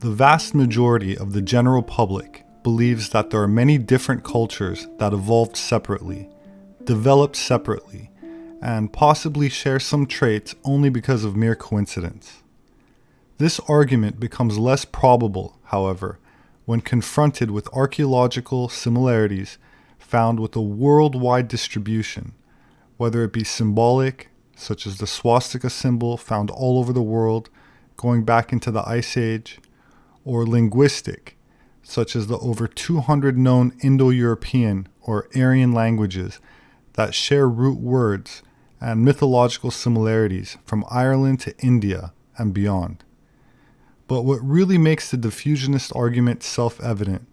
The vast majority of the general public believes that there are many different cultures that evolved separately, developed separately, and possibly share some traits only because of mere coincidence. This argument becomes less probable, however, when confronted with archaeological similarities found with a worldwide distribution, whether it be symbolic, such as the swastika symbol found all over the world, going back into the Ice Age, or linguistic, such as the over 200 known Indo-European or Aryan languages that share root words and mythological similarities from Ireland to India and beyond. But what really makes the diffusionist argument self-evident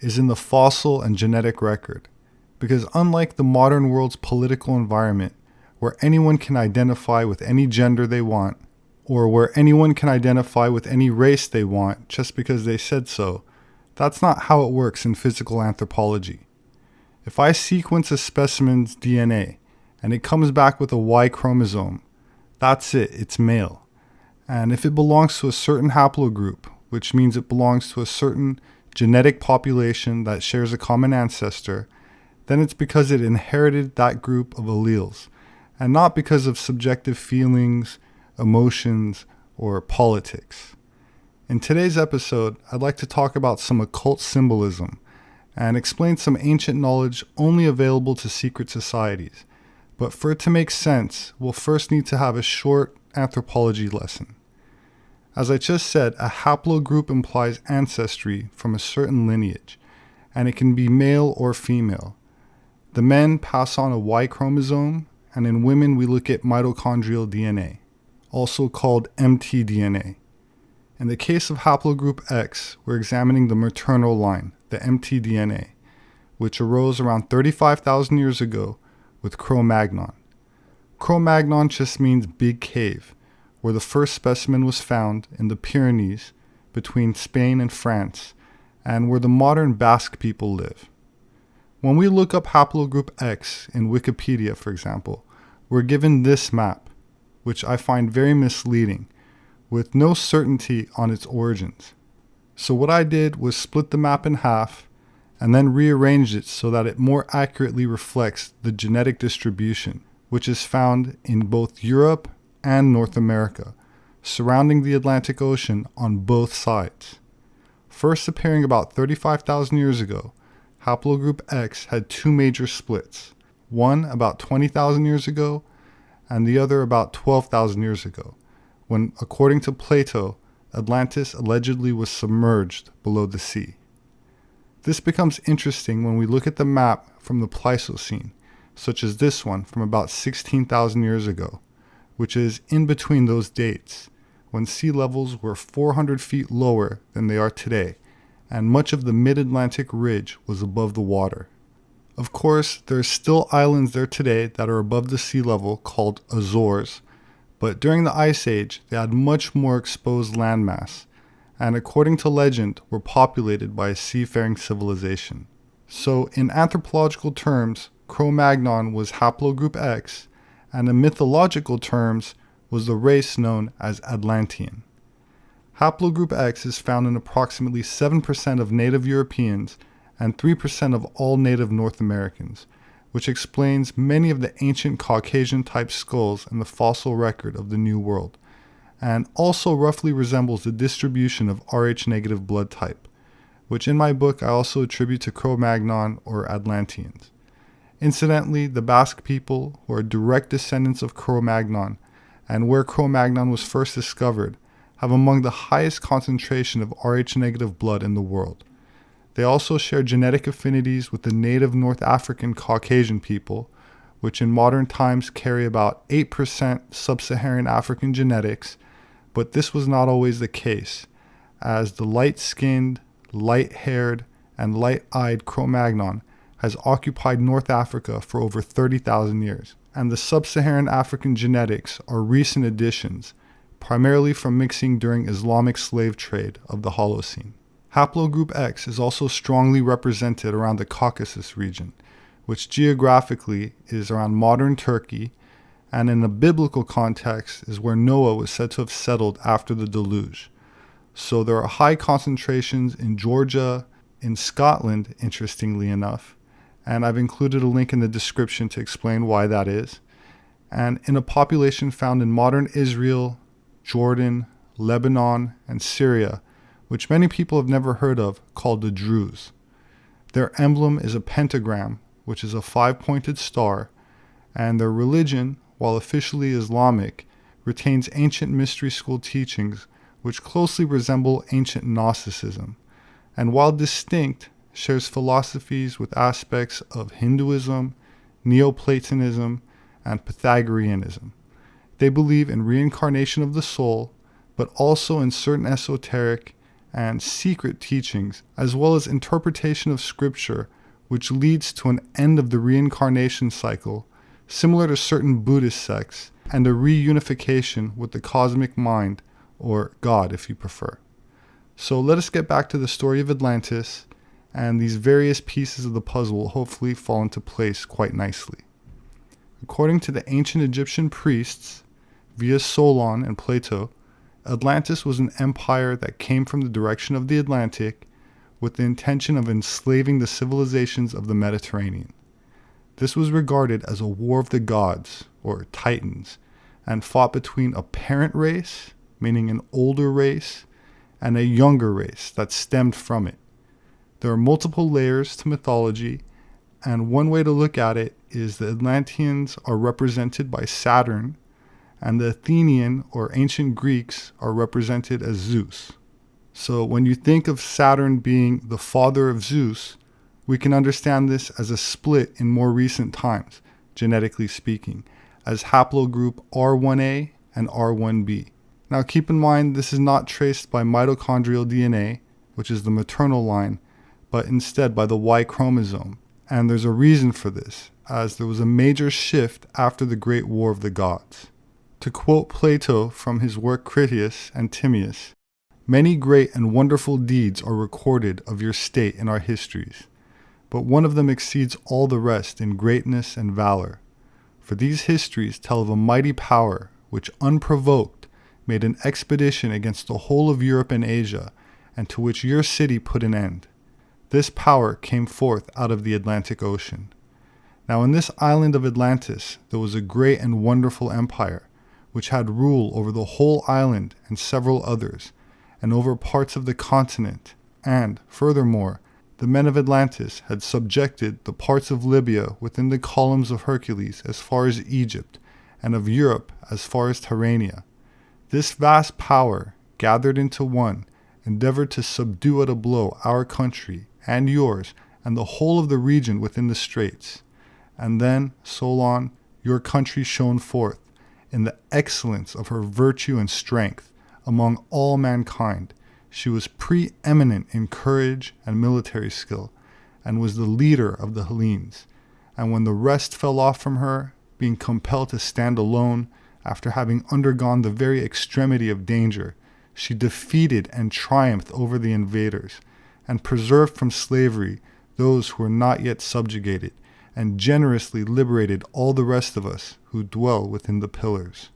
is in the fossil and genetic record, because unlike the modern world's political environment, where anyone can identify with any gender they want, or where anyone can identify with any race they want just because they said so, that's not how it works in physical anthropology. If I sequence a specimen's DNA and it comes back with a Y chromosome, that's it, it's male. And if it belongs to a certain haplogroup, which means it belongs to a certain genetic population that shares a common ancestor, then it's because it inherited that group of alleles, and not because of subjective feelings, emotions, or politics. In today's episode, I'd like to talk about some occult symbolism and explain some ancient knowledge only available to secret societies. But for it to make sense, we'll first need to have a short anthropology lesson. As I just said, a haplogroup implies ancestry from a certain lineage, and it can be male or female. The men pass on a Y chromosome, and in women we look at mitochondrial DNA, also called mtDNA. In the case of haplogroup X, we're examining the maternal line, the mtDNA, which arose around 35,000 years ago with Cro-Magnon. Cro-Magnon just means big cave, where the first specimen was found in the Pyrenees between Spain and France, and where the modern Basque people live. When we look up haplogroup X in Wikipedia, for example, we're given this map, which I find very misleading, with no certainty on its origins. So what I did was split the map in half and then rearranged it so that it more accurately reflects the genetic distribution, which is found in both Europe and North America, surrounding the Atlantic Ocean on both sides. First appearing about 35,000 years ago, haplogroup X had two major splits, one about 20,000 years ago and the other about 12,000 years ago, when, according to Plato, Atlantis allegedly was submerged below the sea. This becomes interesting when we look at the map from the Pleistocene, such as this one from about 16,000 years ago, which is in between those dates, when sea levels were 400 feet lower than they are today, and much of the mid-Atlantic ridge was above the water. Of course, there are still islands there today that are above the sea level called Azores, but during the Ice Age, they had much more exposed landmass, and according to legend, were populated by a seafaring civilization. So, in anthropological terms, Cro-Magnon was haplogroup X, and in mythological terms, was the race known as Atlantean. Haplogroup X is found in approximately 7% of native Europeans and 3% of all native North Americans, which explains many of the ancient Caucasian-type skulls in the fossil record of the New World, and also roughly resembles the distribution of Rh-negative blood type, which in my book I also attribute to Cro-Magnon or Atlanteans. Incidentally, the Basque people, who are direct descendants of Cro-Magnon, and where Cro-Magnon was first discovered, have among the highest concentration of Rh-negative blood in the world. They also share genetic affinities with the native North African Caucasian people, which in modern times carry about 8% sub-Saharan African genetics, but this was not always the case, as the light-skinned, light-haired, and light-eyed Cro-Magnon has occupied North Africa for over 30,000 years, and the sub-Saharan African genetics are recent additions, primarily from mixing during Islamic slave trade of the Holocene. Haplogroup X is also strongly represented around the Caucasus region, which geographically is around modern Turkey, and in a biblical context is where Noah was said to have settled after the deluge. So there are high concentrations in Georgia, in Scotland, interestingly enough, and I've included a link in the description to explain why that is, and in a population found in modern Israel, Jordan, Lebanon, and Syria, which many people have never heard of, called the Druze. Their emblem is a pentagram, which is a 5-pointed star, and their religion, while officially Islamic, retains ancient mystery school teachings which closely resemble ancient Gnosticism, and while distinct, shares philosophies with aspects of Hinduism, Neoplatonism, and Pythagoreanism. They believe in reincarnation of the soul, but also in certain esoteric and secret teachings, as well as interpretation of scripture, which leads to an end of the reincarnation cycle, similar to certain Buddhist sects, and a reunification with the cosmic mind, or God if you prefer. So let us get back to the story of Atlantis, and these various pieces of the puzzle will hopefully fall into place quite nicely. According to the ancient Egyptian priests, via Solon and Plato, Atlantis was an empire that came from the direction of the Atlantic with the intention of enslaving the civilizations of the Mediterranean. This was regarded as a war of the gods, or titans, and fought between a parent race, meaning an older race, and a younger race that stemmed from it. There are multiple layers to mythology, and one way to look at it is the Atlanteans are represented by Saturn, and the Athenian or ancient Greeks are represented as Zeus. So when you think of Saturn being the father of Zeus, we can understand this as a split in more recent times, genetically speaking, as haplogroup R1a and R1b. Now keep in mind this is not traced by mitochondrial DNA, which is the maternal line, but instead by the Y chromosome. And there's a reason for this, as there was a major shift after the Great War of the Gods. To quote Plato from his work Critias and Timaeus, "Many great and wonderful deeds are recorded of your state in our histories, but one of them exceeds all the rest in greatness and valor. For these histories tell of a mighty power which, unprovoked, made an expedition against the whole of Europe and Asia, and to which your city put an end. This power came forth out of the Atlantic Ocean. Now in this island of Atlantis there was a great and wonderful empire, which had rule over the whole island and several others, and over parts of the continent, and, furthermore, the men of Atlantis had subjected the parts of Libya within the columns of Hercules as far as Egypt, and of Europe as far as Tyrrhenia. This vast power, gathered into one, endeavored to subdue at a blow our country, and yours, and the whole of the region within the straits. And then, Solon, your country shone forth, in the excellence of her virtue and strength, among all mankind. She was preeminent in courage and military skill, and was the leader of the Hellenes. And when the rest fell off from her, being compelled to stand alone, after having undergone the very extremity of danger, she defeated and triumphed over the invaders, and preserved from slavery those who were not yet subjugated, and generously liberated all the rest of us who dwell within the pillars.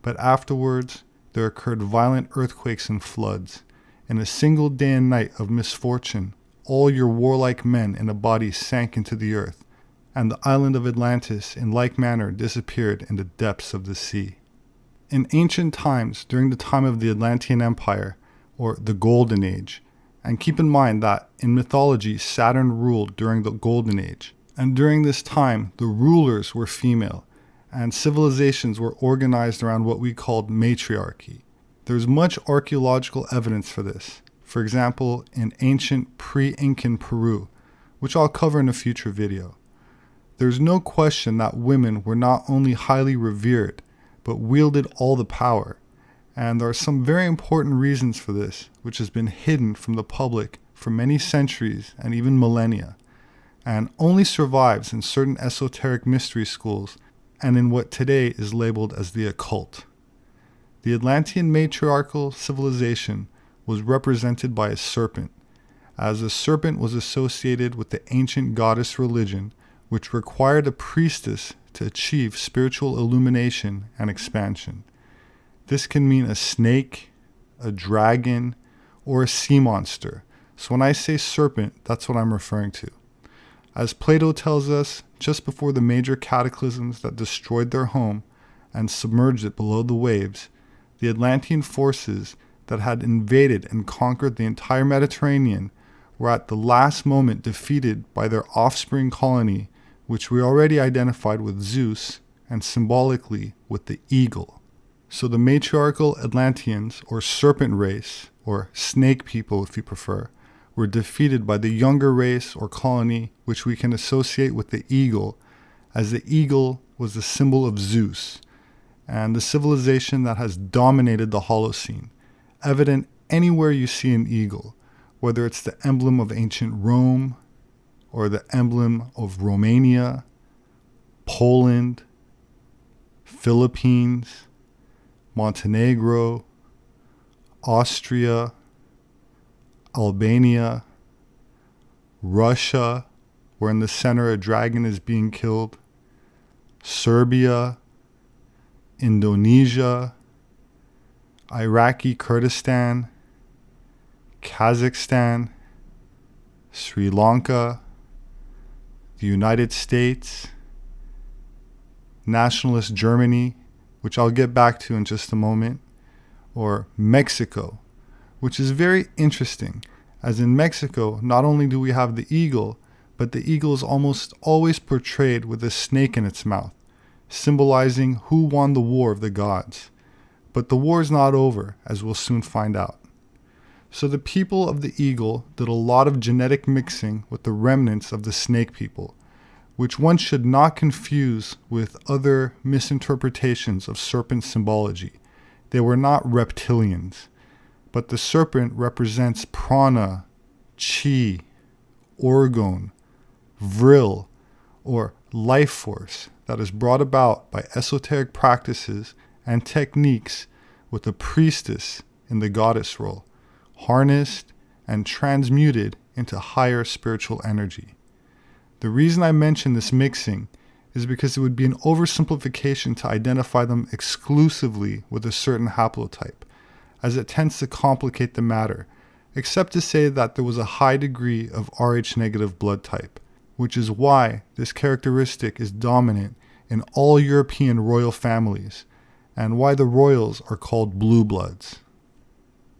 But afterwards there occurred violent earthquakes and floods. In a single day and night of misfortune, all your warlike men in a body sank into the earth, and the island of Atlantis in like manner disappeared in the depths of the sea." In ancient times, during the time of the Atlantean Empire, or the Golden Age, and keep in mind that in mythology Saturn ruled during the Golden Age, and during this time the rulers were female, and civilizations were organized around what we called matriarchy. There's much archaeological evidence for this, for example in ancient pre-Incan Peru, which I'll cover in a future video. There's no question that women were not only highly revered, but wielded all the power, and there are some very important reasons for this, which has been hidden from the public for many centuries and even millennia, and only survives in certain esoteric mystery schools and in what today is labeled as the occult. The Atlantean matriarchal civilization was represented by a serpent, as a serpent was associated with the ancient goddess religion, which required a priestess to achieve spiritual illumination and expansion. This can mean a snake, a dragon, or a sea monster. So when I say serpent, that's what I'm referring to. As Plato tells us, just before the major cataclysms that destroyed their home and submerged it below the waves, the Atlantean forces that had invaded and conquered the entire Mediterranean were at the last moment defeated by their offspring colony, which we already identified with Zeus and symbolically with the eagle. So the matriarchal Atlanteans, or serpent race, or snake people if you prefer, were defeated by the younger race or colony, which we can associate with the eagle, as the eagle was the symbol of Zeus and the civilization that has dominated the Holocene, evident anywhere you see an eagle, whether it's the emblem of ancient Rome or the emblem of Romania, Poland, Philippines, Montenegro, Austria, Albania, Russia, where in the center a dragon is being killed, Serbia, Indonesia, Iraqi Kurdistan, Kazakhstan, Sri Lanka, the United States, nationalist Germany, which I'll get back to in just a moment, or Mexico, which is very interesting, as in Mexico, not only do we have the eagle, but the eagle is almost always portrayed with a snake in its mouth, symbolizing who won the war of the gods. But the war is not over, as we'll soon find out. So the people of the eagle did a lot of genetic mixing with the remnants of the snake people, which one should not confuse with other misinterpretations of serpent symbology. They were not reptilians, but the serpent represents prana, chi, orgone, vril, or life force that is brought about by esoteric practices and techniques with a priestess in the goddess role, harnessed and transmuted into higher spiritual energy. The reason I mention this mixing is because it would be an oversimplification to identify them exclusively with a certain haplotype, as it tends to complicate the matter, except to say that there was a high degree of Rh negative blood type, which is why this characteristic is dominant in all European royal families, and why the royals are called blue bloods.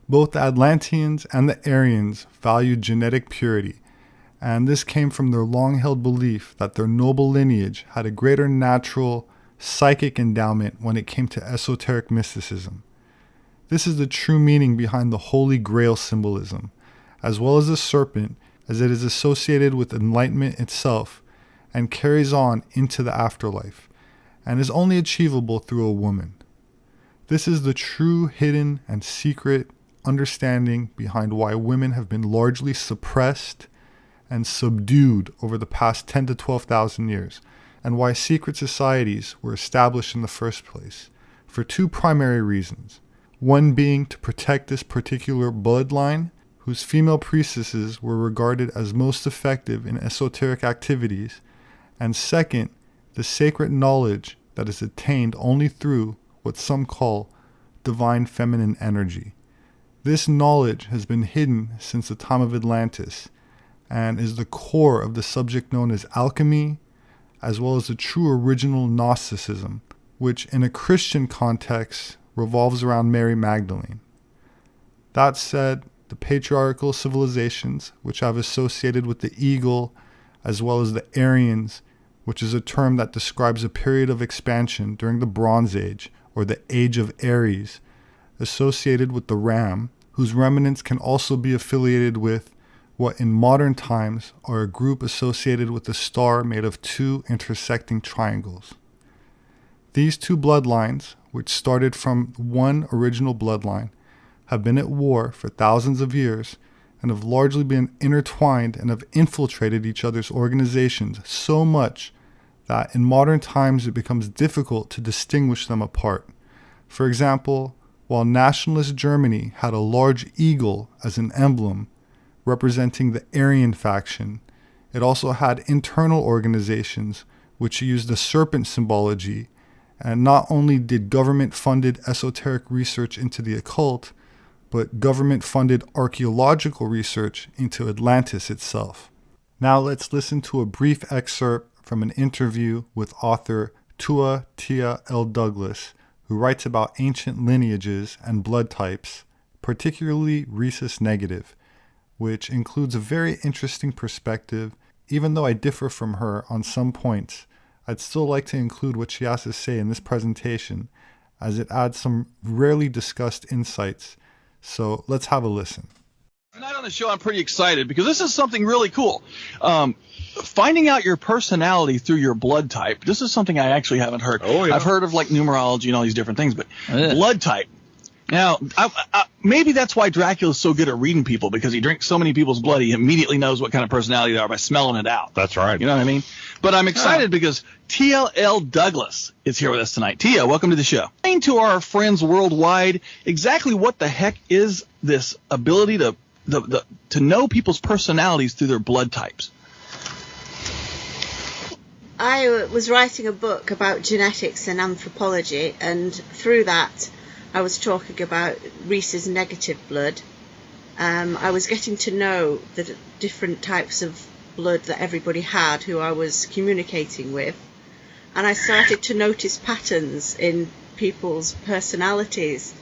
Both the Atlanteans and the Aryans valued genetic purity, and this came from their long-held belief that their noble lineage had a greater natural, psychic endowment when it came to esoteric mysticism. This is the true meaning behind the Holy Grail symbolism, as well as the serpent, as it is associated with enlightenment itself and carries on into the afterlife, and is only achievable through a woman. This is the true hidden and secret understanding behind why women have been largely suppressed and subdued over the past 10 to 12,000 years, and why secret societies were established in the first place, for two primary reasons. One being to protect this particular bloodline, whose female priestesses were regarded as most effective in esoteric activities, and second, the sacred knowledge that is attained only through what some call divine feminine energy. This knowledge has been hidden since the time of Atlantis, and is the core of the subject known as alchemy, as well as the true original Gnosticism, which in a Christian context revolves around Mary Magdalene. That said, the patriarchal civilizations, which I've associated with the eagle, as well as the Aryans, which is a term that describes a period of expansion during the Bronze Age, or the Age of Aries, associated with the ram, whose remnants can also be affiliated with what in modern times are a group associated with a star made of two intersecting triangles. These two bloodlines, which started from one original bloodline, have been at war for thousands of years and have largely been intertwined and have infiltrated each other's organizations so much that in modern times it becomes difficult to distinguish them apart. For example, while nationalist Germany had a large eagle as an emblem representing the Aryan faction, it also had internal organizations which used the serpent symbology, and not only did government-funded esoteric research into the occult, but government-funded archaeological research into Atlantis itself. Now let's listen to a brief excerpt from an interview with author Tua Tia L. Douglas, who writes about ancient lineages and blood types, particularly rhesus negative, which includes a very interesting perspective. Even though I differ from her on some points, I'd still like to include what she has to say in this presentation, as it adds some rarely discussed insights. So let's have a listen. Tonight on the show, I'm pretty excited because this is something really cool. Finding out your personality through your blood type. This is something I actually haven't heard. Oh, yeah. I've heard of like numerology and all these different things, but blood type. Now, maybe that's why Dracula's so good at reading people, because he drinks so many people's blood, he immediately knows what kind of personality they are by smelling it out. That's right. You know what I mean? But I'm excited because Tia L. Douglas is here with us tonight. Tia, welcome to the show. Explain to our friends worldwide exactly what the heck is this ability to know people's personalities through their blood types. I was writing a book about genetics and anthropology, and through that I was talking about rhesus negative blood. I was getting to know the different types of blood that everybody had who I was communicating with, and I started to notice patterns in people's personalities,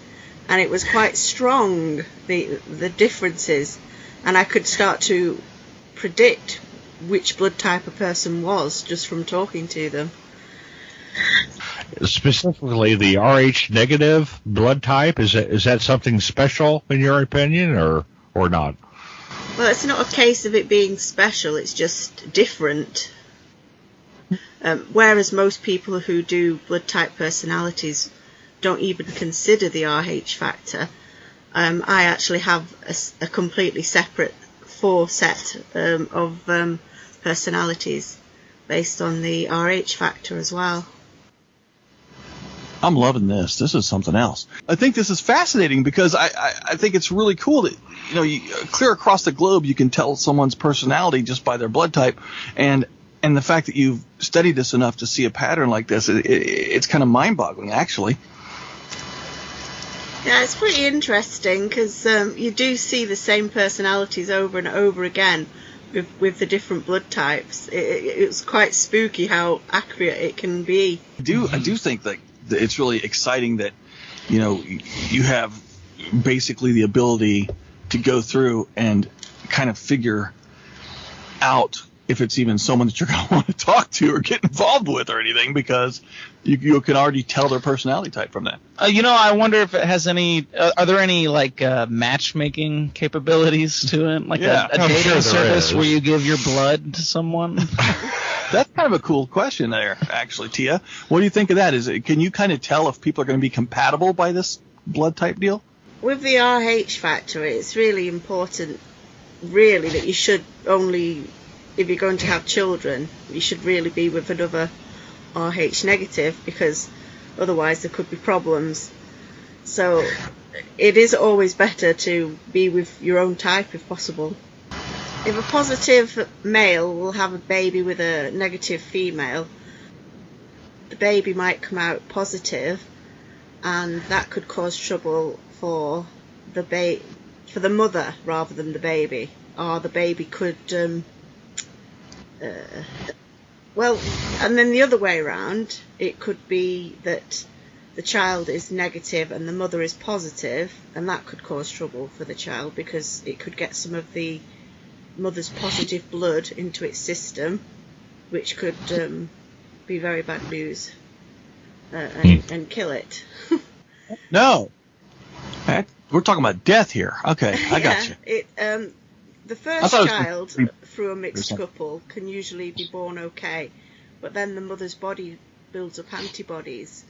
and it was quite strong, the differences, and I could start to predict which blood type a person was just from talking to them. Specifically, the Rh negative blood type, is that something special in your opinion, or not? Well, it's not a case of it being special, it's just different. Whereas most people who do blood type personalities don't even consider the Rh factor, I actually have a completely separate 4 set of personalities based on the Rh factor as well. I'm loving this. This is something else. I think this is fascinating because I think it's really cool that, clear across the globe, you can tell someone's personality just by their blood type. And the fact that you've studied this enough to see a pattern like this, it's kind of mind-boggling, actually. Yeah, it's pretty interesting because you do see the same personalities over and over again with the different blood types. It's quite spooky how accurate it can be. I do think that it's really exciting that, you have basically the ability to go through and kind of figure out if it's even someone that you're going to want to talk to or get involved with or anything, because you can already tell their personality type from that. I wonder if it has any are there any matchmaking capabilities to it, like a dating service where you give your blood to someone? That's kind of a cool question there, actually, Tia. What do you think of that? Can you kind of tell if people are going to be compatible by this blood type deal? With the Rh factor, it's really important, really, that you should only, if you're going to have children, you should really be with another Rh negative, because otherwise there could be problems. So it is always better to be with your own type if possible. If a positive male will have a baby with a negative female, the baby might come out positive, and that could cause trouble for the mother rather than the baby, or the baby could and then the other way around, it could be that the child is negative and the mother is positive, and that could cause trouble for the child because it could get some of the mother's positive blood into its system, which could be very bad news and kill it. No. We're talking about death here. Okay, I got you. The first child through a mixed couple can usually be born okay, but then the mother's body builds up antibodies,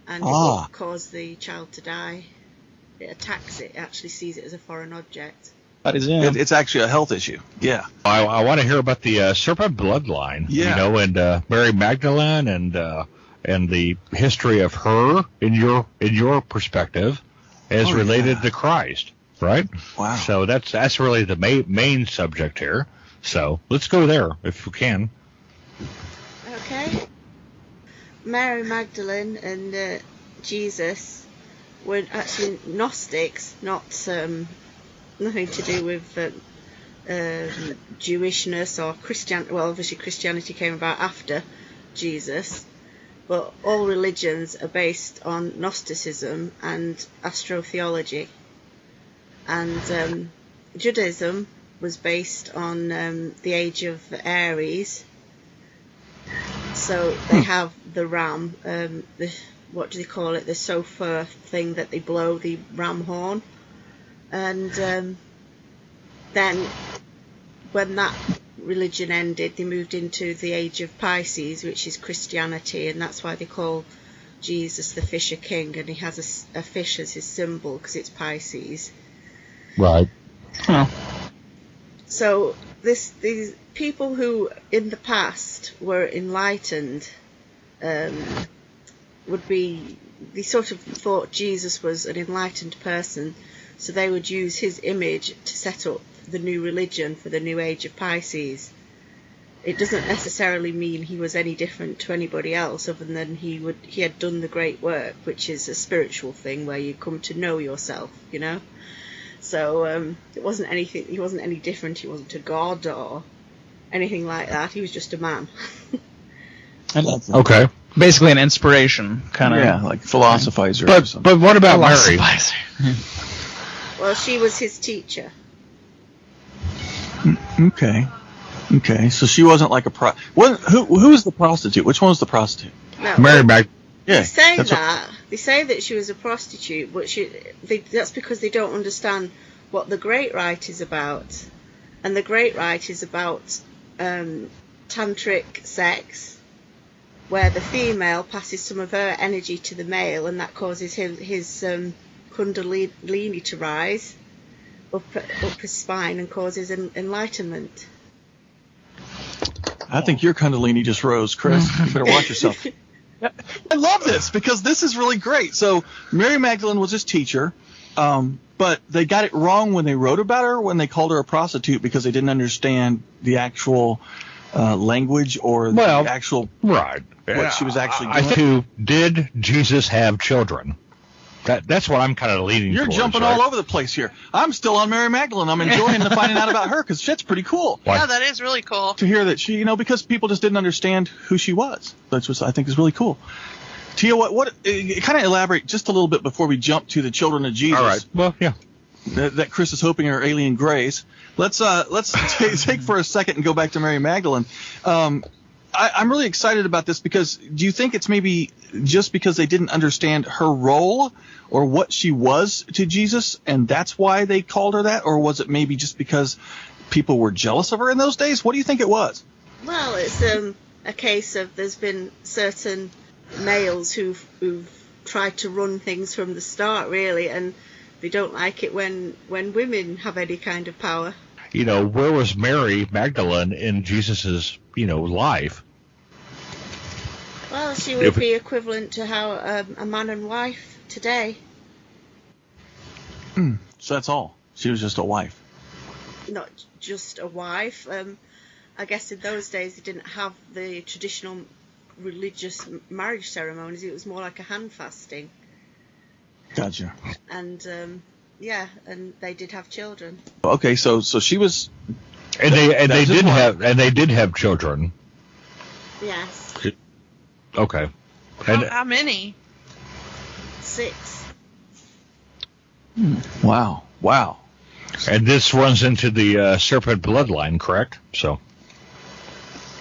and it will cause the child to die. It attacks it. It actually sees it as a foreign object. It's actually a health issue. Yeah. I want to hear about the serpent bloodline. Yeah. And Mary Magdalene and the history of her in your perspective as related to Christ, right? Wow. So that's really the main subject here. So let's go there if we can. Okay. Mary Magdalene and Jesus were actually Gnostics, not nothing to do with Jewishness or Christian. Well, obviously Christianity came about after Jesus, but all religions are based on Gnosticism and astrotheology. And Judaism was based on the age of Aries. So they have the ram, what do they call it? The shofar thing that they blow, the ram horn. And then when that religion ended, they moved into the age of Pisces, which is Christianity, and that's why they call Jesus the Fisher King, and he has a fish as his symbol because it's Pisces. Right. Oh. So these people who in the past were enlightened they sort of thought Jesus was an enlightened person, so they would use his image to set up the new religion for the new age of Pisces. It doesn't necessarily mean he was any different to anybody else, other than he had done the great work, which is a spiritual thing where you come to know yourself, you know. So it wasn't anything. He wasn't any different. He wasn't a god or anything like that. He was just a man. Okay. Basically an inspiration, kind of. Yeah, like philosophizer. or But something. but what about Mary? Well, she was his teacher. Okay. So she wasn't like a who was the prostitute? Which one was the prostitute? No, Mary Magdalene. Yeah, They say that's that. They say that she was a prostitute, but that's because they don't understand what the Great Rite is about. And the Great Rite is about tantric sex, where the female passes some of her energy to the male, and that causes his kundalini to rise up his spine and causes enlightenment. I think your kundalini just rose, Chris. You better watch yourself. I love this because this is really great. So Mary Magdalene was his teacher, but they got it wrong when they wrote about her, when they called her a prostitute, because they didn't understand the actual language or the actual right. what she was actually doing. I think, did Jesus have children? That's what I'm kind of leaning You're towards, jumping right? all over the place here. I'm still on Mary Magdalene. I'm enjoying finding out about her because shit's pretty cool. Why? Yeah, that is really cool. To hear that she, because people just didn't understand who she was. That's what I think is really cool. Tia, what kind of elaborate just a little bit before we jump to the children of Jesus. All right. Well, yeah. That Chris is hoping are alien grays. Let's take for a second and go back to Mary Magdalene. I'm really excited about this because do you think it's maybe just because they didn't understand her role or what she was to Jesus, and that's why they called her that? Or was it maybe just because people were jealous of her in those days? What do you think it was? Well, it's a case of there's been certain males who've tried to run things from the start, really, and they don't like it when women have any kind of power. Where was Mary Magdalene in Jesus's, life? Well, she would be equivalent to how a man and wife today. So that's all. She was just a wife. Not just a wife. I guess in those days they didn't have the traditional religious marriage ceremonies. It was more like a hand fasting. Gotcha. And and they did have children. Okay, so she was. And they did have children. Yes. Okay. How many? 6. Wow. And this runs into the serpent bloodline, correct? So.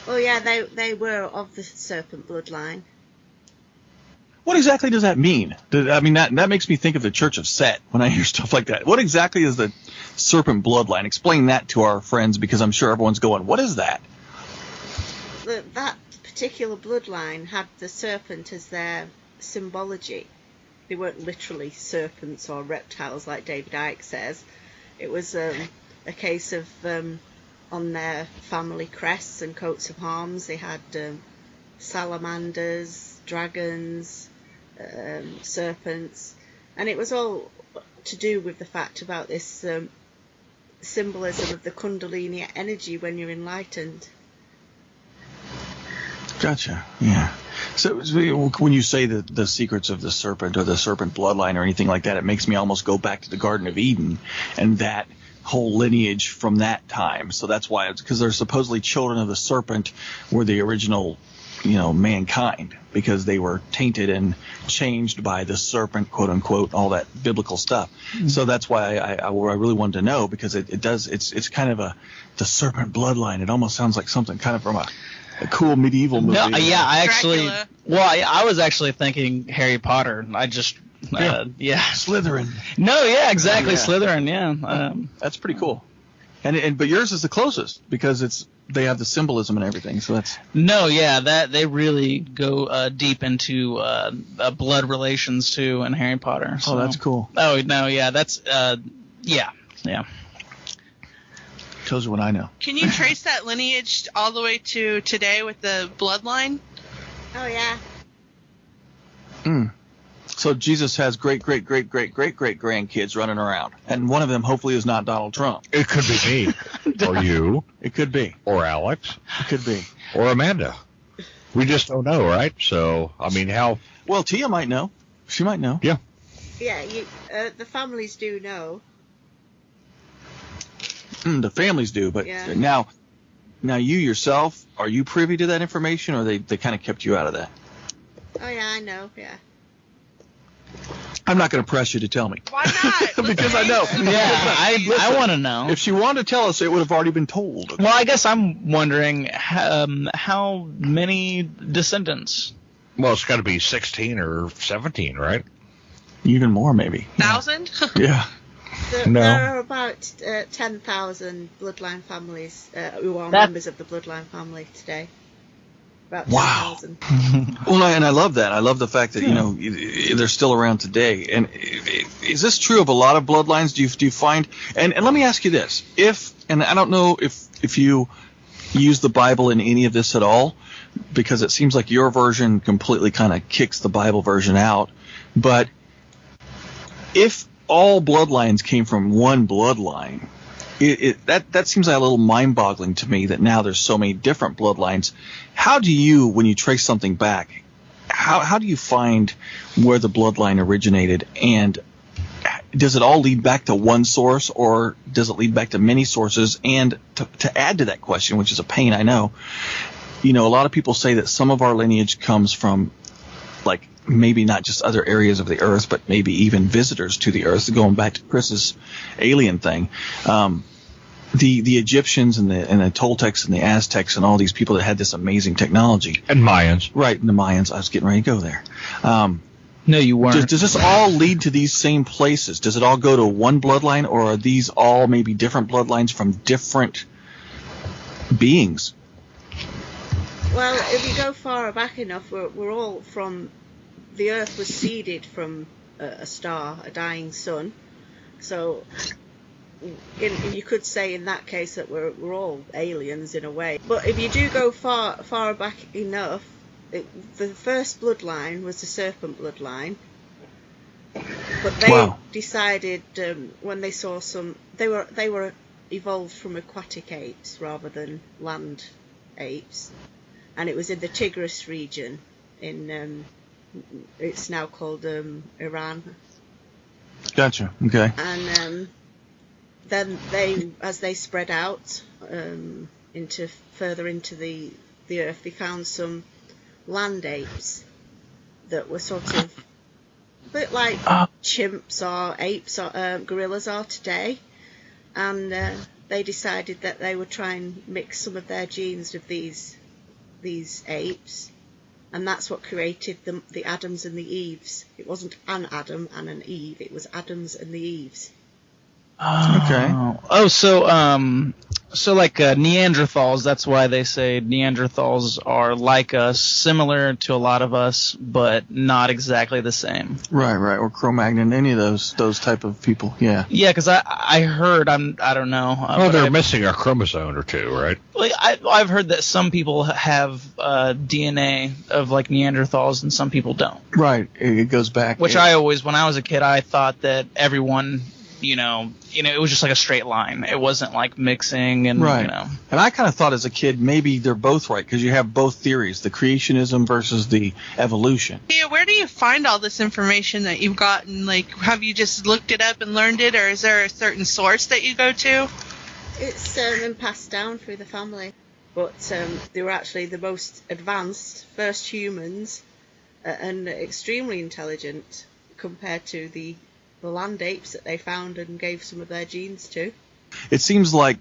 Well, yeah, they were of the serpent bloodline. What exactly does that mean? That makes me think of the Church of Set when I hear stuff like that. What exactly is the serpent bloodline? Explain that to our friends, because I'm sure everyone's going, what is that? That particular bloodline had the serpent as their symbology. They weren't literally serpents or reptiles like David Icke says. It was a case of on their family crests and coats of arms they had salamanders, dragons, serpents, and it was all to do with the fact about this symbolism of the Kundalini energy when you're enlightened. Gotcha. Yeah. So when you say the secrets of the serpent or the serpent bloodline or anything like that, it makes me almost go back to the Garden of Eden and that whole lineage from that time. So that's why, because they're supposedly children of the serpent were the original, mankind, because they were tainted and changed by the serpent, quote unquote, all that biblical stuff. Mm-hmm. So that's why I really wanted to know, because it's kind of the serpent bloodline. It almost sounds like something kind of from a cool medieval movie. No, yeah, I was actually thinking Harry Potter. Slytherin. No, yeah, exactly, yeah. Slytherin, yeah. That's pretty cool. But yours is the closest because they have the symbolism and everything. So that's that they really go deep into blood relations too in Harry Potter. So. Oh, that's cool. Oh no, yeah, that's yeah. Tells you what I know. Can you trace that lineage all the way to today with the bloodline? Oh yeah. So Jesus has great grandkids running around, and one of them hopefully is not Donald Trump. It could be me, or you. It could be, or Alex. It could be, or Amanda. We just don't know, right? So I mean, how? Well, Tia might know. She might know. Yeah. Yeah, the families do know. The families do, but now you yourself, are you privy to that information, or they kind of kept you out of that? Oh yeah, I know. Yeah. I'm not going to press you to tell me. Why not? Because I know. Yeah, I want to know. If she wanted to tell us, it would have already been told. Well, I guess I'm wondering how many descendants. Well, it's got to be 16 or 17, right? Even more, maybe. 1,000? Yeah. There are about 10,000 bloodline families who are members of the bloodline family today. About 10,000. Well, and I love that. I love the fact that they're still around today. And is this true of a lot of bloodlines? Do you find? And let me ask you this: and I don't know if you use the Bible in any of this at all, because it seems like your version completely kind of kicks the Bible version out. But if all bloodlines came from one bloodline, that seems like a little mind-boggling to me, that now there's so many different bloodlines. How do you, when you trace something back, how do you find where the bloodline originated, and does it all lead back to one source, or does it lead back to many sources? And to add to that question, which is a pain, I know, a lot of people say that some of our lineage comes from, like, maybe not just other areas of the earth, but maybe even visitors to the earth, going back to Chris's alien thing. The Egyptians and the Toltecs and the Aztecs and all these people that had this amazing technology. And Mayans. Right, and the Mayans. I was getting ready to go there. No, you weren't. Does this all lead to these same places? Does it all go to one bloodline, or are these all maybe different bloodlines from different beings? Well, if you go far back enough, we're all from... The Earth was seeded from a star, a dying sun. So you could say in that case that we're all aliens in a way. But if you do go far back enough, the first bloodline was the serpent bloodline. But they decided when they saw they were evolved from aquatic apes rather than land apes, and it was in the Tigris region in. It's now called Iran. Gotcha. Okay. And then as they spread out further into the earth, they found some land apes that were sort of a bit like chimps or apes or gorillas are today, and they decided that they would try and mix some of their genes with these apes. And that's what created the Adams and the Eves. It wasn't an Adam and an Eve. It was Adams and the Eves. Okay. Oh, so like Neanderthals. That's why they say Neanderthals are like us, similar to a lot of us, but not exactly the same. Right. Or Cro-Magnon, any of those type of people. Yeah. Yeah, because I heard I don't know. Well, they're missing a chromosome or two, right? Like I've heard that some people have DNA of like Neanderthals and some people don't. Right. It goes back. Which I always, when I was a kid, I thought that everyone, it was just like a straight line. It wasn't like mixing and, Right. And I kind of thought as a kid maybe they're both right because you have both theories, the creationism versus the evolution. Yeah, where do you find all this information that you've gotten? Like, have you just looked it up and learned it, or is there a certain source that you go to? It's been passed down through the family, but they were actually the most advanced first humans and extremely intelligent compared to the land apes that they found and gave some of their genes to. It seems like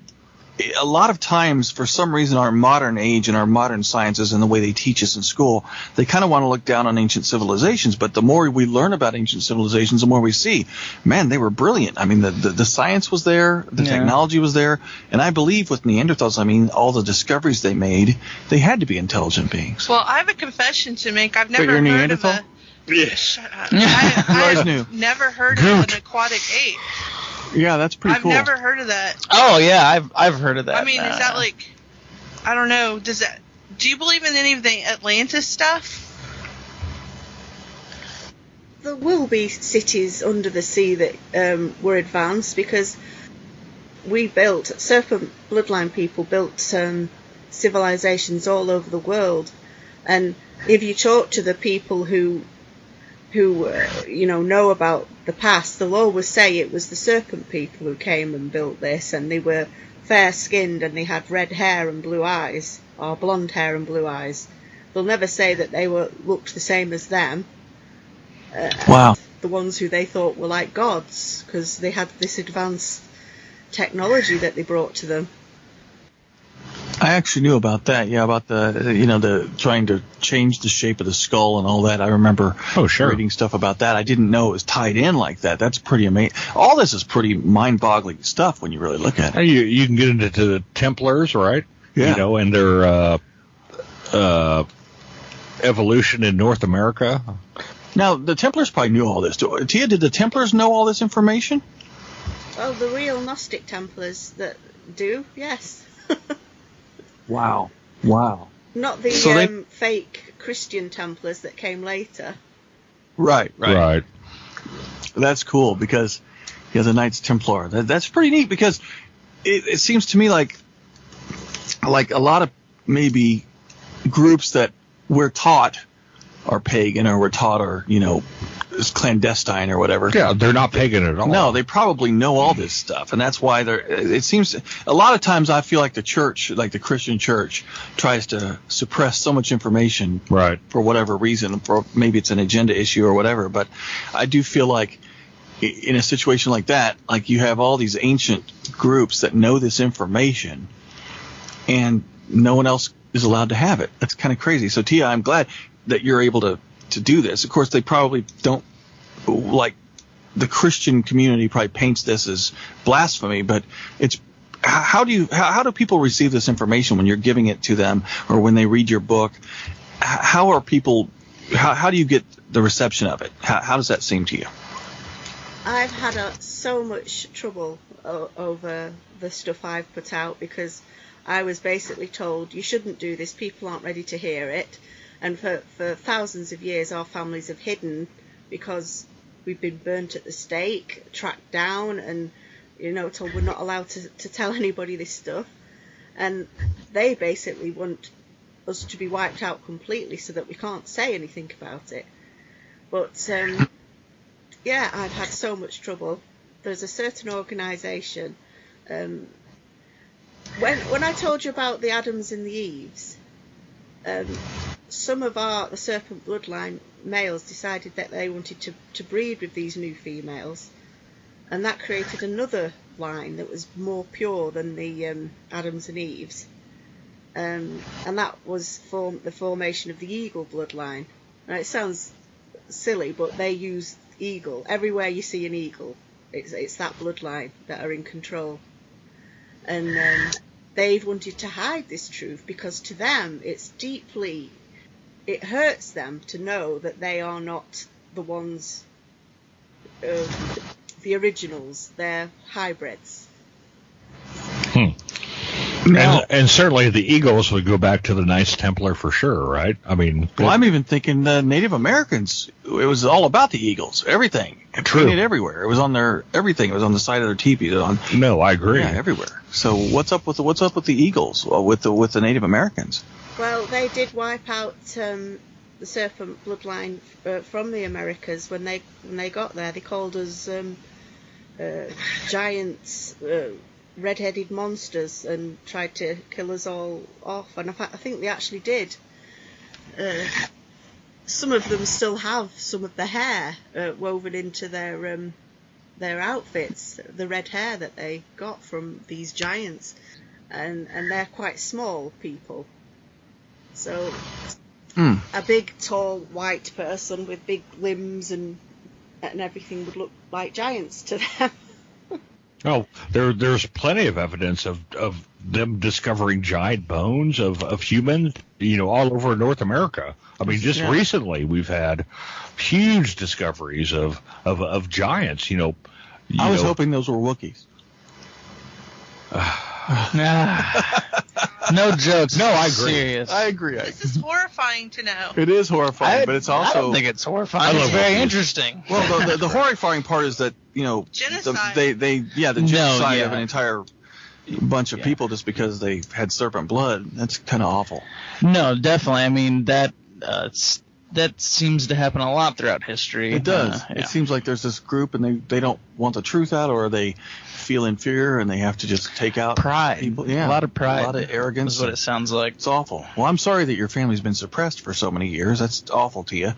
a lot of times, for some reason, our modern age and our modern sciences and the way they teach us in school, they kind of want to look down on ancient civilizations. But the more we learn about ancient civilizations, the more we see, man, they were brilliant. I mean, the science was there, the technology was there. And I believe with Neanderthals, I mean, all the discoveries they made, they had to be intelligent beings. Well, I have a confession to make. I've But never you're heard Neanderthal? of a... Shut up. I've knew. never heard of an aquatic ape. Yeah, that's pretty cool. I've never heard of that. Oh yeah, I've heard of that. I mean, is that like, I don't know. Do you believe in any of the Atlantis stuff? There will be cities under the sea that were advanced because Serpent Bloodline people built civilizations all over the world. And if you talk to the people who know about the past, they'll always say it was the Serpent people who came and built this, and they were fair-skinned and they had red hair and blue eyes, or blonde hair and blue eyes. They'll never say that they looked the same as them. Wow. The ones who they thought were like gods, because they had this advanced technology that they brought to them. I actually knew about that. Yeah, about the trying to change the shape of the skull and all that. I remember reading stuff about that. I didn't know it was tied in like that. That's pretty amazing. All this is pretty mind-boggling stuff when you really look at it. You can get into the Templars, right? Yeah. And their evolution in North America. Now, the Templars probably knew all this. Tia, did the Templars know all this information? Well, the real Gnostic Templars that do, yes. Wow. Not the fake Christian Templars that came later. Right. That's cool because, the Knights Templar. That's pretty neat because it seems to me like a lot of maybe groups that we're taught are pagan or we're taught are, is clandestine or whatever. Yeah, they're not pagan at all. No, they probably know all this stuff, and that's why it seems a lot of times I feel like the church, like the Christian church, tries to suppress so much information, right, for whatever reason, for maybe it's an agenda issue or whatever. But I do feel like in a situation like that, like you have all these ancient groups that know this information, and no one else is allowed to have it. That's kind of crazy. So Tia, I'm glad that you're able to do this. Of course, they probably don't, like, the Christian community probably paints this as blasphemy, but it's how do people receive this information when you're giving it to them or when they read your book? How do you get the reception of it? How does that seem to you? I've had so much trouble over the stuff I've put out because I was basically told you shouldn't do this, people aren't ready to hear it. And for thousands of years, our families have hidden because we've been burnt at the stake, tracked down, and, told we're not allowed to tell anybody this stuff. And they basically want us to be wiped out completely so that we can't say anything about it. But, I've had so much trouble. There's a certain organisation. When I told you about the Adams and the Eves, some of the Serpent Bloodline males decided that they wanted to breed with these new females, and that created another line that was more pure than the Adams and Eves, and that was the formation of the Eagle Bloodline. Now it sounds silly, but they use eagle. Everywhere you see an eagle, it's that bloodline that are in control, and they've wanted to hide this truth because to them it hurts them to know that they are not the ones, the originals, they're hybrids. And certainly the Eagles would go back to the Knights Templar for sure, right? I mean, Well, I'm even thinking the Native Americans. It was all about the eagles. Everything. It True. painted everywhere. It was on their everything. It was on the side of their teepees. no, I agree. Yeah, everywhere. So what's up with the Eagles? With the Native Americans? Well, they did wipe out the serpent bloodline from the Americas when they got there. They called us giants, red-headed monsters, and tried to kill us all off. And in fact, I think they actually did. Some of them still have some of the hair woven into their outfits, the red hair that they got from these giants, and they're quite small people. So a big, tall, white person with big limbs and everything would look like giants to them. Oh, there's plenty of evidence of them discovering giant bones of humans, all over North America. I mean, just recently we've had huge discoveries of giants. I was hoping those were Wookiees. No jokes. No, I agree. Serious. I agree. This is horrifying to know. It is horrifying, but it's also. I don't think it's horrifying. I It's love very Wookiees. interesting. Well, the horrifying part is that Genocide. the genocide yeah. of an entire bunch of people just because they had serpent blood. That's kind of awful. No, definitely. I mean, that seems to happen a lot throughout history. It does. Yeah. It seems like there's this group and they don't want the truth out, or they feel inferior and they have to just take out Pride. people. Yeah, A lot of pride. a lot of arrogance. Is what it sounds like. It's awful. Well, I'm sorry that your family's been suppressed for so many years. That's awful to you.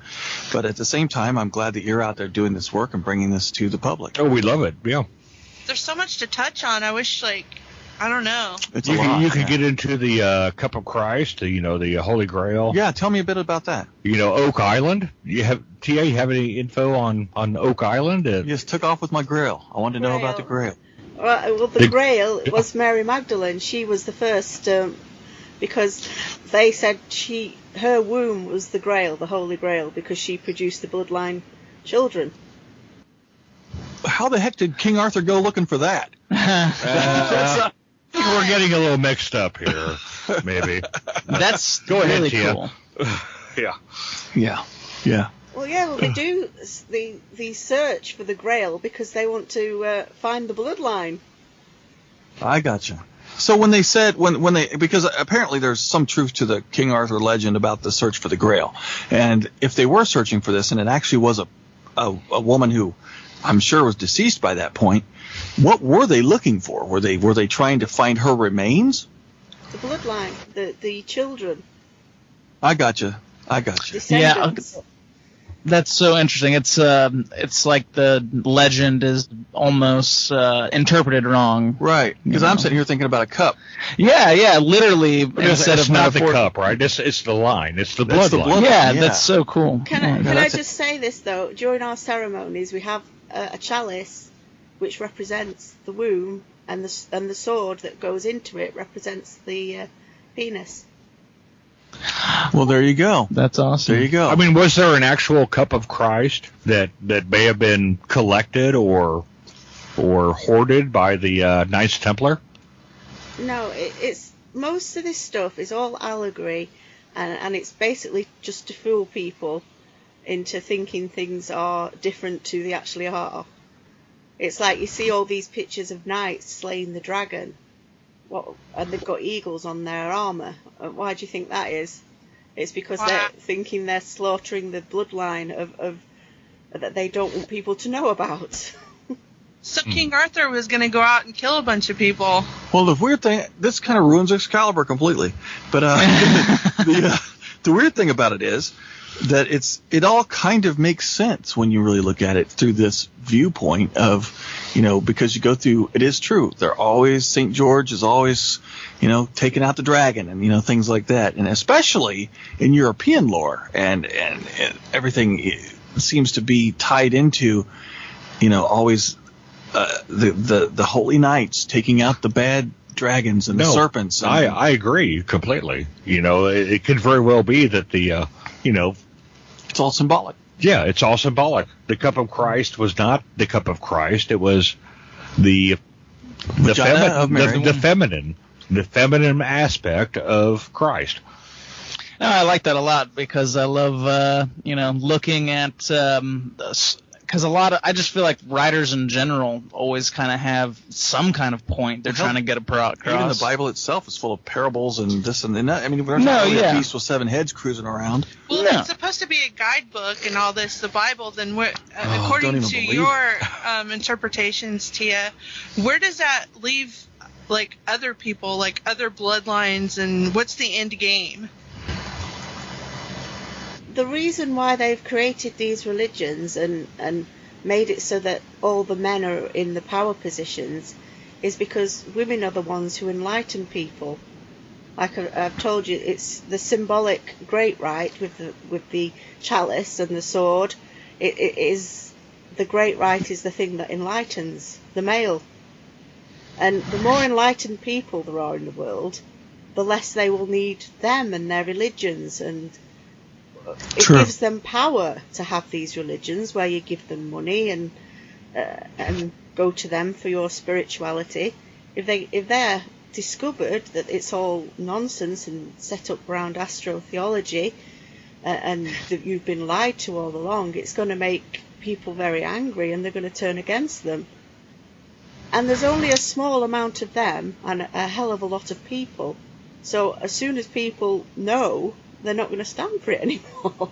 But at the same time, I'm glad that you're out there doing this work and bringing this to the public. Oh, we love it. Yeah. There's so much to touch on. I wish, I don't know. It's You a lot. can get into the Cup of Christ, the Holy Grail. Yeah, tell me a bit about that. Oak Island. You have any info on Oak Island? You just took off with my Grail. I wanted to know about the Grail. Well, the Grail was Mary Magdalene. She was the first, because they said her womb was the Grail, the Holy Grail, because she produced the bloodline children. How the heck did King Arthur go looking for that? I think we're getting a little mixed up here, maybe. That's Go ahead, really Tia. cool. Yeah. Yeah. Well, they do the search for the Grail because they want to find the bloodline. I gotcha. So when they said because apparently there's some truth to the King Arthur legend about the search for the Grail, and if they were searching for this and it actually was a woman who I'm sure was deceased by that point, what were they looking for? Were they trying to find her remains? The bloodline, the children, I gotcha. descendants. That's so interesting. It's like the legend is almost interpreted wrong. Right. Because I'm sitting here thinking about a cup. Yeah, literally instead It's of not the metaphor. cup, right? It's the line. It's the That's the bloodline. blood- Yeah, Yeah. that's so cool. Can Yeah. I that's just say this though? During our ceremonies, we have a chalice which represents the womb, and the sword that goes into it represents the penis. Well, there you go. That's awesome. There you go. I mean, was there an actual Cup of Christ that may have been collected or hoarded by the Knights Templar? No, it's most of this stuff is all allegory, and it's basically just to fool people into thinking things are different to they actually are. It's like you see all these pictures of knights slaying the dragon, and they've got eagles on their armour. Why do you think that is? It's because they're thinking they're slaughtering the bloodline of that they don't want people to know about. So King Arthur was going to go out and kill a bunch of people. Well, the weird thing, this kind of ruins Excalibur completely. But the weird thing about it is that it all kind of makes sense when you really look at it through this viewpoint of, because you go through, it is true. They're always, St. George is always, taking out the dragon and, things like that. And especially in European lore and everything seems to be tied into, always the holy knights taking out the bad dragons and the serpents. And, I agree completely. It could very well be that the, it's all symbolic. yeah, it's all symbolic. The Cup of Christ was not the Cup of Christ. It was the Vagina of Mary. the feminine the feminine aspect of Christ. No, I like that a lot because I love, looking at, because I just feel like writers in general always kind of have some kind of point they're trying to get across. Even the Bible itself is full of parables and this and that. I mean, we're not a beast with 7 heads cruising around. Well, if it's supposed to be a guidebook and all this, the Bible, then according to your interpretations, Tia, where does that leave, like, other people, like other bloodlines, and what's the end game? The reason why they've created these religions and made it so that all the men are in the power positions is because women are the ones who enlighten people. Like I've told you, it's the symbolic great rite with the chalice and the sword. It is the great rite is the thing that enlightens the male. And the more enlightened people there are in the world, the less they will need them and their religions, and it gives them power to have these religions where you give them money and go to them for your spirituality. If they're discovered that it's all nonsense and set up around astrotheology and that you've been lied to all along, it's going to make people very angry and they're going to turn against them. And there's only a small amount of them and a hell of a lot of people. So as soon as people know, they're not going to stand for it anymore.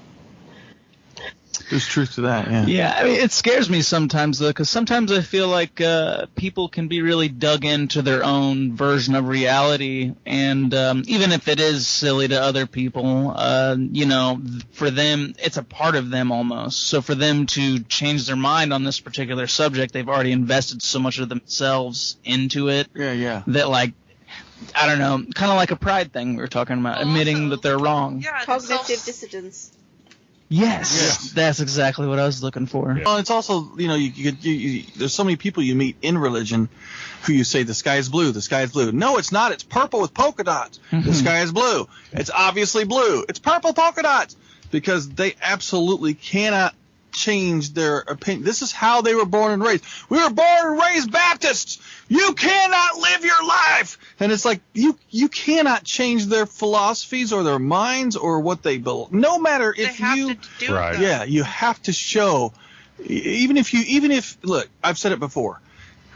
There's truth to that, yeah. Yeah, I mean, it scares me sometimes, though, because sometimes I feel like people can be really dug into their own version of reality, and even if it is silly to other people, for them, it's a part of them almost. So for them to change their mind on this particular subject, they've already invested so much of themselves into it that, like, I don't know, kind of like a pride thing we were talking about, admitting that they're wrong. Yeah, cognitive dissidence. Yes, that's exactly what I was looking for. Well, it's also, there's so many people you meet in religion who you say, the sky is blue, the sky is blue. No, it's not. It's purple with polka dots. The sky is blue. It's obviously blue. It's purple polka dots. Because they absolutely cannot change their opinion. This is how they were born and raised. We were born and raised Baptists. You cannot live your life. And it's like you cannot change their philosophies or their minds or what they believe. No matter if you have to show. Even if look, I've said it before.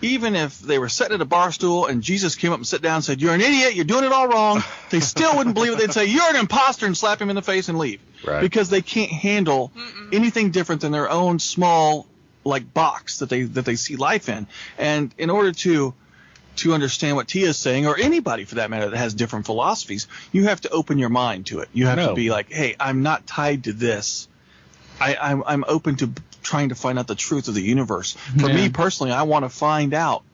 Even if they were sitting at a bar stool and Jesus came up and sat down and said, "You're an idiot. You're doing it all wrong," they still wouldn't believe it. They'd say, "You're an imposter," and slap him in the face and leave. Right. Because they can't handle anything different than their own small box that they see life in. And in order to understand what Tia is saying, or anybody for that matter that has different philosophies, you have to open your mind to it. You have to be like, hey, I'm not tied to this. I'm open to trying to find out the truth of the universe. For me personally, I want to find out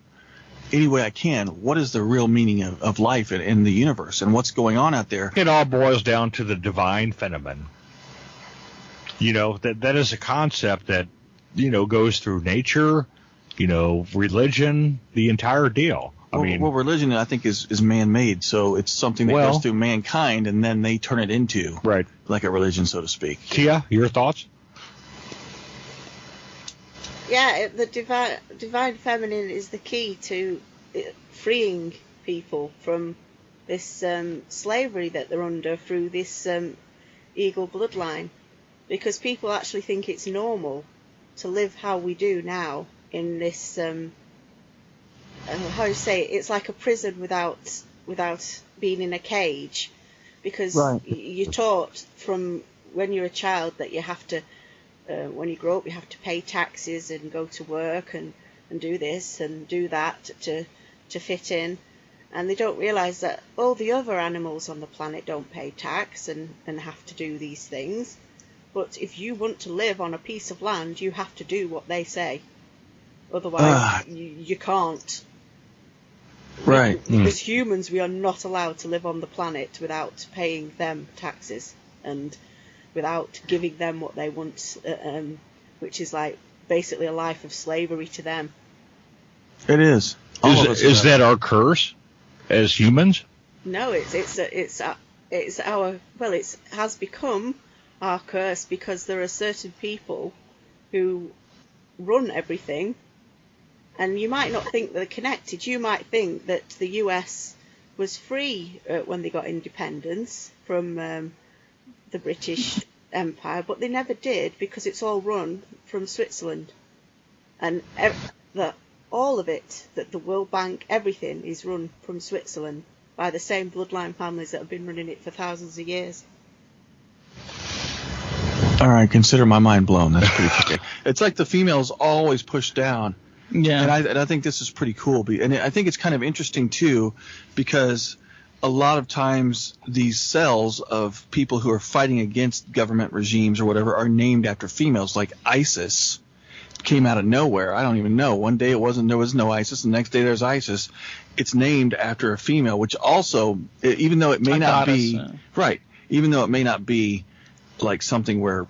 any way I can what is the real meaning of life in the universe and what's going on out there. It all boils down to the divine phenomenon. That is a concept that goes through nature, religion, the entire deal. Well, religion, I think, is man-made, so it's something that goes through mankind, and then they turn it into like a religion, so to speak. Tia, your thoughts? Yeah, the divine feminine is the key to freeing people from this slavery that they're under through this eagle bloodline, because people actually think it's normal to live how we do now in this how do you say it? It's like a prison without being in a cage, because you're taught from when you're a child that you have to when you grow up you have to pay taxes and go to work and do this and do that to fit in, and they don't realize that all the other animals on the planet don't pay tax and have to do these things. But if you want to live on a piece of land, you have to do what they say. Otherwise, you can't. Right. As humans, we are not allowed to live on the planet without paying them taxes and without giving them what they want, which is like basically a life of slavery to them. It is. Is that our curse as humans? No, it has become our curse because there are certain people who run everything, and you might not think they're connected. You might think that the US was free when they got independence from the British Empire, but they never did because it's all run from Switzerland. And all of it, that the World Bank, everything is run from Switzerland by the same bloodline families that have been running it for thousands of years. All right, consider my mind blown. That's pretty tricky. It's like the female's always pushed down. Yeah. And I think this is pretty cool. And I think it's kind of interesting, too, because a lot of times these cells of people who are fighting against government regimes or whatever are named after females, like ISIS came out of nowhere. I don't even know. One day there was no ISIS. The next day there's ISIS. It's named after a female, which also, even though it may not be right, even though it may not be like something where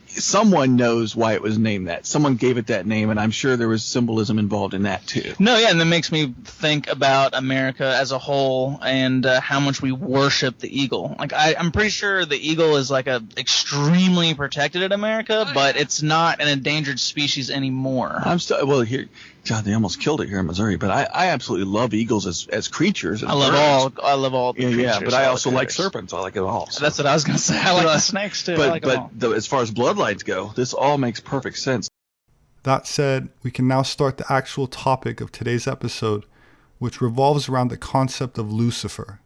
someone knows why it was named that. Someone gave it that name, and I'm sure there was symbolism involved in that too. No, yeah, and that makes me think about America as a whole and how much we worship the eagle. Like, I'm pretty sure the eagle is like a extremely protected in America, but it's not an endangered species anymore. I'm still here. God, they almost killed it here in Missouri, but I absolutely love eagles as creatures. I love all the creatures. Yeah, but I also like serpents. I like it all. So. That's what I was going to say. I like the snakes too. But as far as bloodlines go, this all makes perfect sense. That said, we can now start the actual topic of today's episode, which revolves around the concept of Lucifer.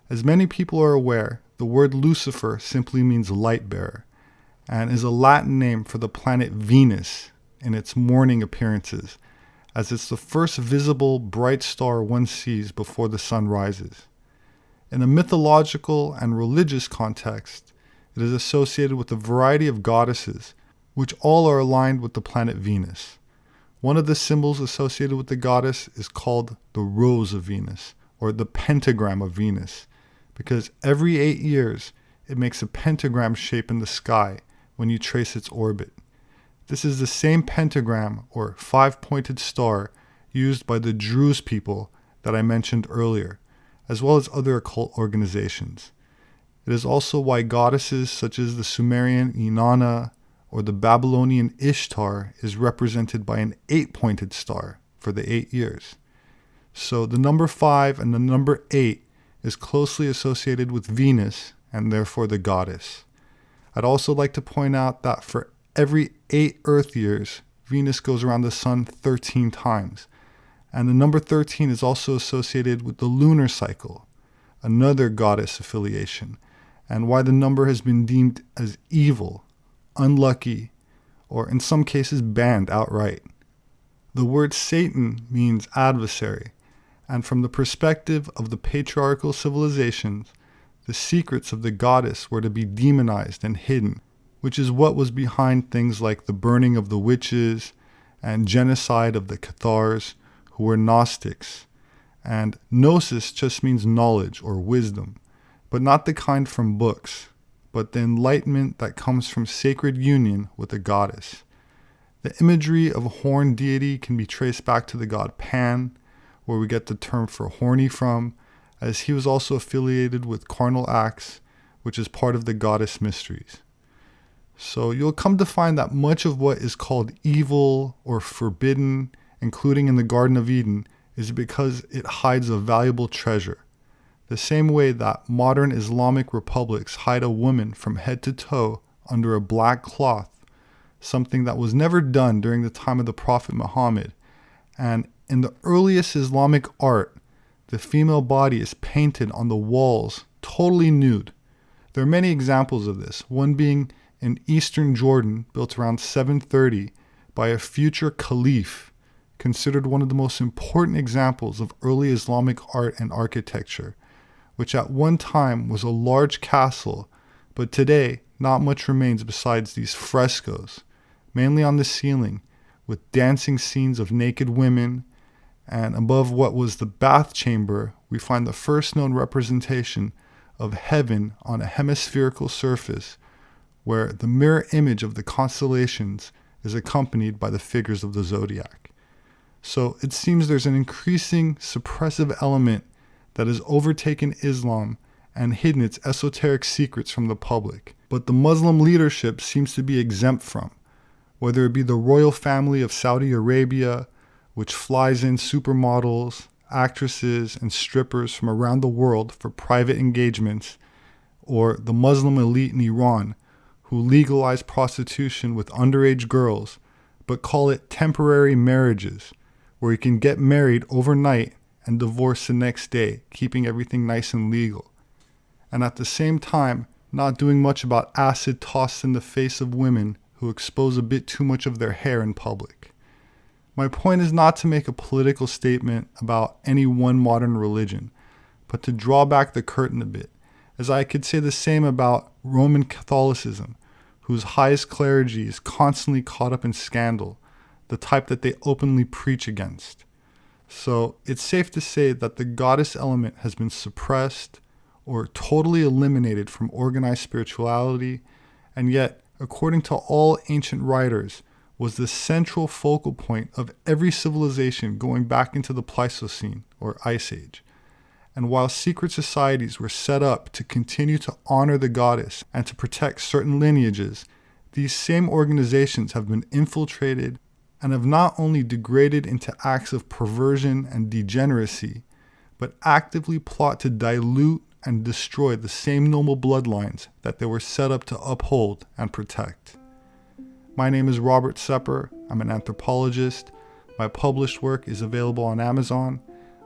As many people are aware, the word Lucifer simply means light bearer, and is a Latin name for the planet Venus in its morning appearances, as it's the first visible bright star one sees before the sun rises. In a mythological and religious context, it is associated with a variety of goddesses, which all are aligned with the planet Venus. One of the symbols associated with the goddess is called the Rose of Venus, or the Pentagram of Venus, because every 8 years it makes a pentagram shape in the sky when you trace its orbit. This is the same pentagram, or five-pointed star, used by the Druze people that I mentioned earlier, as well as other occult organizations. It is also why goddesses such as the Sumerian Inanna or the Babylonian Ishtar is represented by an 8-pointed star for the 8 years. So the number 5 and the number 8 is closely associated with Venus and therefore the goddess. I'd also like to point out that for every 8 Earth years, Venus goes around the sun 13 times. And the number 13 is also associated with the lunar cycle, another goddess affiliation, and why the number has been deemed as evil, unlucky, or in some cases banned outright. The word Satan means adversary, and from the perspective of the patriarchal civilizations, the secrets of the goddess were to be demonized and hidden, which is what was behind things like the burning of the witches and genocide of the Cathars, who were Gnostics. And gnosis just means knowledge or wisdom, but not the kind from books, but the enlightenment that comes from sacred union with a goddess. The imagery of a horned deity can be traced back to the god Pan, where we get the term for horny from, as he was also affiliated with carnal acts, which is part of the goddess mysteries. So you'll come to find that much of what is called evil or forbidden, including in the Garden of Eden, is because it hides a valuable treasure. The same way that modern Islamic republics hide a woman from head to toe under a black cloth, something that was never done during the time of the Prophet Muhammad. And in the earliest Islamic art, the female body is painted on the walls, totally nude. There are many examples of this, one being in eastern Jordan, built around 730 by a future caliph, considered one of the most important examples of early Islamic art and architecture, which at one time was a large castle, but today not much remains besides these frescoes, mainly on the ceiling, with dancing scenes of naked women, and above what was the bath chamber, we find the first known representation of heaven on a hemispherical surface, where the mirror image of the constellations is accompanied by the figures of the zodiac. So it seems there's an increasing suppressive element that has overtaken Islam and hidden its esoteric secrets from the public, but the Muslim leadership seems to be exempt from, whether it be the royal family of Saudi Arabia, which flies in supermodels, actresses, and strippers from around the world for private engagements, or the Muslim elite in Iran, who legalize prostitution with underage girls, but call it temporary marriages, where you can get married overnight and divorce the next day, keeping everything nice and legal. And at the same time, not doing much about acid tossed in the face of women who expose a bit too much of their hair in public. My point is not to make a political statement about any one modern religion, but to draw back the curtain a bit, as I could say the same about Roman Catholicism, whose highest clergy is constantly caught up in scandal, the type that they openly preach against. So it's safe to say that the goddess element has been suppressed or totally eliminated from organized spirituality, and yet, according to all ancient writers, was the central focal point of every civilization going back into the Pleistocene or Ice Age. And while secret societies were set up to continue to honor the goddess and to protect certain lineages, these same organizations have been infiltrated and have not only degraded into acts of perversion and degeneracy, but actively plot to dilute and destroy the same noble bloodlines that they were set up to uphold and protect. My name is Robert Sepper. I'm an anthropologist. My published work is available on Amazon.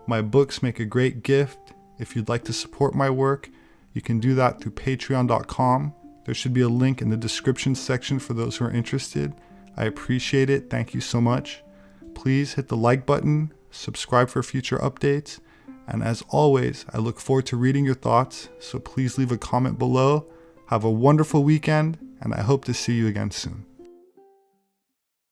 My books make a great gift. If you'd like to support my work, you can do that through patreon.com. There should be a link in the description section for those who are interested. I appreciate it. Thank you so much. Please hit the like button, subscribe for future updates, and as always, I look forward to reading your thoughts, so please leave a comment below. Have a wonderful weekend, and I hope to see you again soon.